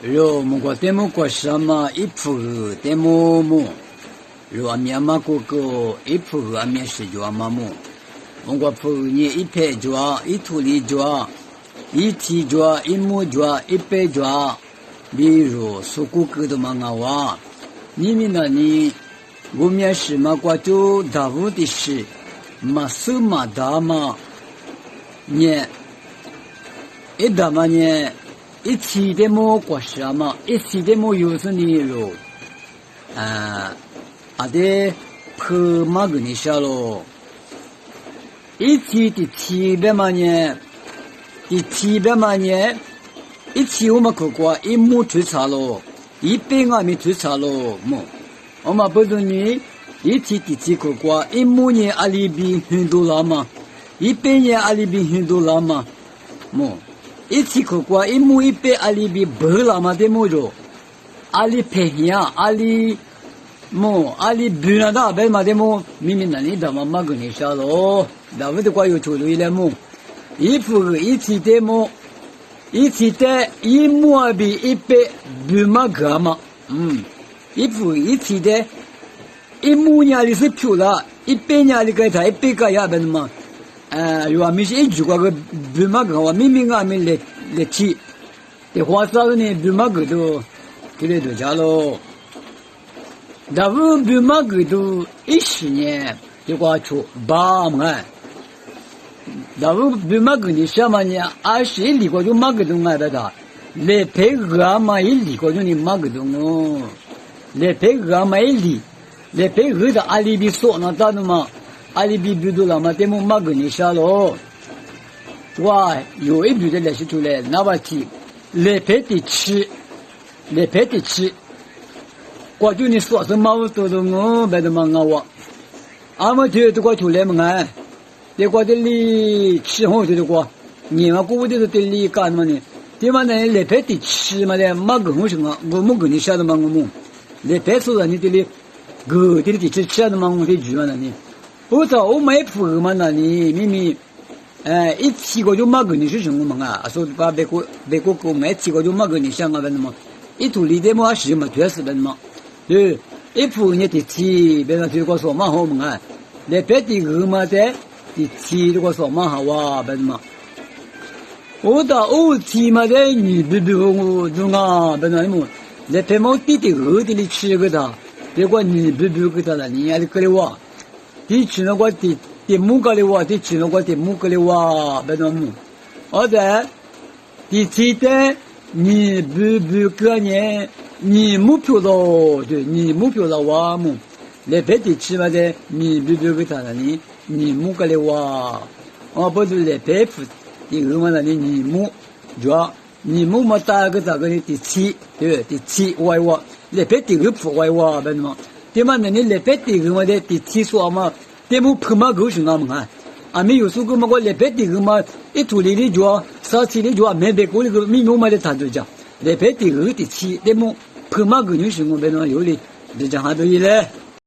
ro mo ko temo ko sama ipu temo mo ro amia ma ko ko ipu amia shi jo ma mo mo ko pu ni ipe jo itu li jo iti jo imu jo ipe jo bi ro suku ku de manga wa ni mi na ni wo mia shi ma kwa jo da wu di shi ma su ma da ma nye e da ma nye一起的么过什么？一起的么有是你咯？的破马个你下咯？一起的七百万年，的七百万年，一起我们去过一亩出茶咯，一百万米出茶咯么？我们不是你一起的去过一亩年阿里比很多了吗？一百年阿里比很多了吗？么？一起去过一亩一百阿里比不了嘛的么着，阿里便宜啊，阿里么阿里不那大白嘛的么，明明那里他妈跟你说咯，那我的瓜有出路了么？一副一起的么，一起的一亩比一百不嘛个嘛，一副一起的，一亩年里是漂了，一百年里给他一百个呀，本嘛。如果没是一句话个不嘛个话，明明俺们来吃，的话啥子呢？不嘛个都，这里都家咯。但是不嘛个都10年，的话出8万。但是不嘛个你什么呢？21里个就嘛个都挨不到，来配2嘛1里个就你嘛个都哦，来配2嘛1里，来配2的阿里比说那咋的嘛？阿里比比多了嘛，这么马个你下咯，哇，有一笔的来是出来，那么提来配的吃，来配的吃，我就你说什么我都都我别的嘛我，俺们这都过出来嘛哎，这过的里吃好这个，你们过的这里干嘛呢？对嘛呢？来配的吃嘛的，马个我什么，我没跟你下的嘛我么，来配说你这里，个这里吃的嘛我得煮嘛呢。我操！我买铺嘛那里明明，一起个就马个你是什么嘛啊？说把别个给买起个就马个你想啊，问嘛？一土里的嘛是嘛，全是问嘛？对，一铺你的起，别人就个说嘛好嘛啊？来别的个嘛的起这个说嘛好哇，问嘛？我到我起嘛的你不我中啊，问嘛么？来别毛地的个的里吃个的，别个你不个的了，你还是个的哇？地吃那个地木个的哇，地吃那个地木个的哇，别那么，或者地吃的你不个呢，你目标了，对，你目标了哇么？来别地吃嘛的，你不个他那里，你木个的哇，不是来别付，你个嘛那里你木，主要你木嘛大个的地吃，对，地吃歪哇，来别地个付歪哇，别那么。对嘛？那你来别地个嘛的，地提说嘛，对么破嘛狗是那么啊？啊，没有说过嘛，我来别地个嘛，一土里的做，啥子的做，没别个那个没弄嘛的谈着讲，来别地个地提，对么破嘛狗你是我别那有的，就讲还多一嘞。